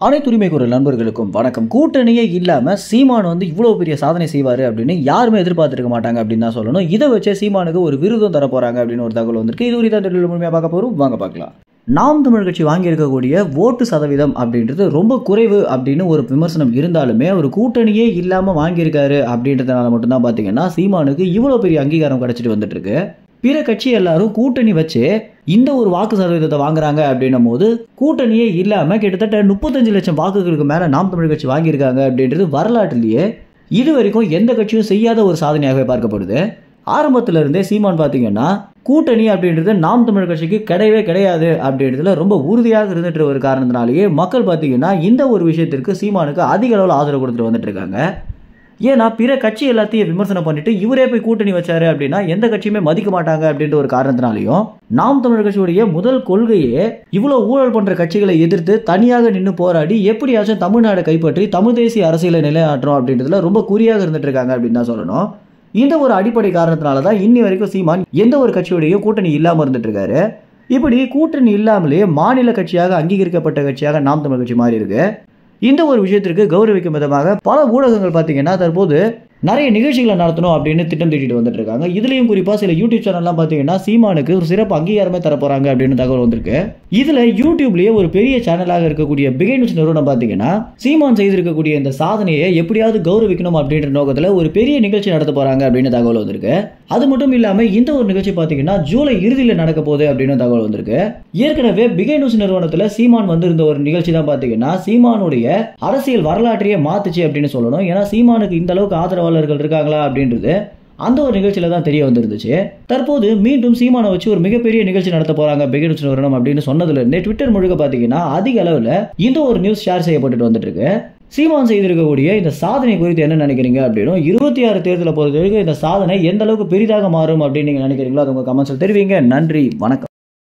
அனைத்து உரிமை குரல் நண்பர்களுக்கும் வணக்கம். கூட்டணியே இல்லாமல் சீமான் இவ்வளோ பெரிய சாதனை செய்வார் அப்படின்னு யாருமே எதிர்பார்த்துருக்க மாட்டாங்க அப்படின்னு தான் சொல்லணும். இதை வச்சே சீமானுக்கு ஒரு விருதும் தர போகிறாங்க அப்படின்னு ஒரு தகவல் வந்திருக்கு. இது குறித்த முழுமையாக பார்க்க போகிறோம், வாங்க பார்க்கலாம். நாம் தமிழ் கட்சி வாங்கியிருக்கக்கூடிய ஓட்டு சதவீதம் அப்படின்றது ரொம்ப குறைவு அப்படின்னு ஒரு விமர்சனம் இருந்தாலுமே ஒரு கூட்டணியே இல்லாமல் வாங்கியிருக்காரு அப்படின்றதுனால மட்டும்தான் பார்த்தீங்கன்னா சீமானுக்கு இவ்வளோ பெரிய அங்கீகாரம் கிடைச்சிட்டு வந்துட்டு இருக்கு. பிற கட்சி எல்லாரும் கூட்டணி வச்சு இந்த ஒரு வாக்கு சதவீதத்தை வாங்குறாங்க அப்படின்னும் போது கூட்டணியே இல்லாமல் கிட்டத்தட்ட 35 லட்சம் வாக்குகளுக்கு மேலே நாம் தமிழ் கட்சி வாங்கியிருக்காங்க அப்படின்றது வரலாற்றிலேயே இது வரைக்கும் எந்த கட்சியும் செய்யாத ஒரு சாதனையாகவே பார்க்கப்படுது. ஆரம்பத்துல இருந்தே சீமான் பார்த்தீங்கன்னா கூட்டணி அப்படின்றது நாம் தமிழ் கட்சிக்கு கிடையவே கிடையாது அப்படின்றதுல ரொம்ப உறுதியாக இருந்துட்டு ஒரு காரணத்தினாலேயே மக்கள் பார்த்தீங்கன்னா இந்த ஒரு விஷயத்திற்கு சீமானுக்கு அதிக அளவில் ஆதரவு கொடுத்துட்டு வந்துட்டு இருக்காங்க. ஏன்னா பிற கட்சி எல்லாத்தையும் விமர்சனம் பண்ணிட்டு இவரே போய் கூட்டணி வச்சாரு அப்படின்னா எந்த கட்சியுமே மதிக்க மாட்டாங்க அப்படின்ற ஒரு காரணத்தினாலையும் நாம் தமிழர் கட்சியுடைய முதல் கொள்கையே இவ்வளவு ஊழல் பண்ற கட்சிகளை எதிர்த்து தனியாக நின்று போராடி எப்படியாச்சும் தமிழ்நாடு கைப்பற்றி தமிழ் தேசிய அரசியலை நிலைநாட்டுறோம் அப்படின்றதுல ரொம்ப குறியாக இருந்துட்டு இருக்காங்க அப்படின்னு தான் சொல்லணும். இந்த ஒரு அடிப்படை காரணத்தினாலதான் இன்னி வரைக்கும் சீமான் எந்த ஒரு கட்சியுடைய கூட்டணி இல்லாம இருந்துட்டு இருக்காரு. இப்படி கூட்டணி இல்லாமலே மாநில கட்சியாக அங்கீகரிக்கப்பட்ட கட்சியாக நாம் தமிழர் கட்சி மாறி இருக்கு. இந்த ஒரு விஷயத்திற்கு கௌரவிக்கும் விதமாக பல ஊடகங்கள் பார்த்தீங்கன்னா தற்போது நிறைய நிகழ்ச்சிகளை நடத்தணும் அப்படின்னு திட்டம் தீட்டிட்டு வந்துட்டு இருக்காங்க. இதுலயும் குறிப்பா சில யூடியூப் சேனல்லாம் பார்த்தீங்கன்னா சீமானுக்கு ஒரு சிறப்பு அங்கீகாரமே தர போறாங்க அப்படின்னு தகவல் வந்திருக்கு. இதுல யூடியூப்லயே ஒரு பெரிய சேனலாக இருக்கக்கூடிய பிகை நியூஸ் நிறுவனம் பார்த்தீங்கன்னா சீமான் செய்திருக்கக்கூடிய இந்த சாதனையை எப்படியாவது கௌரவிக்கணும் அப்படின்ற நோக்கத்துல ஒரு பெரிய நிகழ்ச்சி நடத்த போறாங்க அப்படின்னு தகவல் வந்திருக்கு. அது மட்டும் இல்லாம இந்த ஒரு நிகழ்ச்சி பார்த்தீங்கன்னா ஜூலை இறுதியில் நடக்க போகுது அப்படின்னு தகவல் வந்திருக்கு. ஏற்கனவே பிகை நியூஸ் நிறுவனத்துல சீமான் வந்திருந்த ஒரு நிகழ்ச்சி தான் பார்த்தீங்கன்னா சீமானுடைய அரசியல் வரலாற்றையே மாத்துச்சு அப்படின்னு சொல்லணும். ஏன்னா சீமானுக்கு இந்த அளவுக்கு ஆதரவாளர்கள் இருக்காங்களா அப்படின்றது அந்த ஒரு நிகழ்ச்சியில தான் தெரிய வந்துருந்துச்சு. தற்போது மீண்டும் சீமானை வச்சு ஒரு மிகப்பெரிய நிகழ்ச்சி நடத்த போறாங்க பிகை நியூஸ் நிறுவனம் அப்படின்னு சொன்னதுல இருந்தே ட்விட்டர் முழுக்க பாத்தீங்கன்னா அதிக அளவுல இந்த ஒரு நியூஸ் ஷேர் செய்யப்பட்டு வந்துட்டு இருக்கு. சீமான் செய்திருக்கக்கூடிய இந்த சாதனை குறித்து என்ன நினைக்கிறீங்க அப்படின்னு 26 தேர்தலை பொறுத்த வரைக்கும் இந்த சாதனை எந்த அளவுக்கு பெரிதாக மாறும் அப்படின்னு நீங்க நினைக்கிறீங்களோ அது உங்க கமெண்ட்ஸ்ல தெரிவிங்க. நன்றி, வணக்கம்.